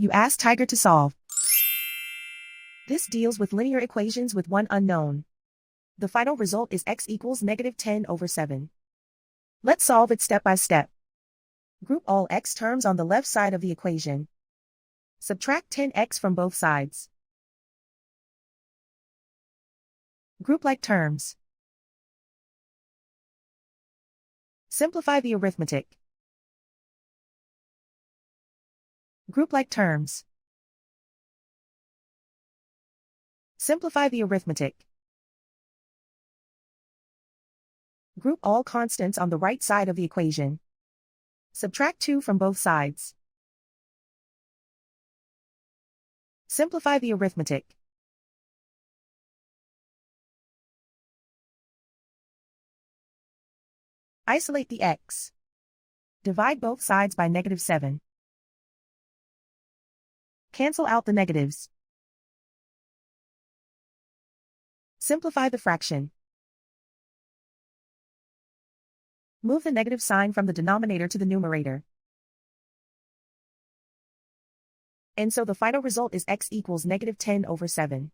You ask Tiger to solve. This deals with linear equations with one unknown. The final result is x equals -10/7. Let's solve it step by step. Group all x terms on the left side of the equation. Subtract 10x from both sides. Group like terms. Simplify the arithmetic. Group like terms. Simplify the arithmetic. Group all constants on the right side of the equation. Subtract 2 from both sides. Simplify the arithmetic. Isolate the x. Divide both sides by -7. Cancel out the negatives. Simplify the fraction. Move the negative sign from the denominator to the numerator. And so the final result is x equals -10/7.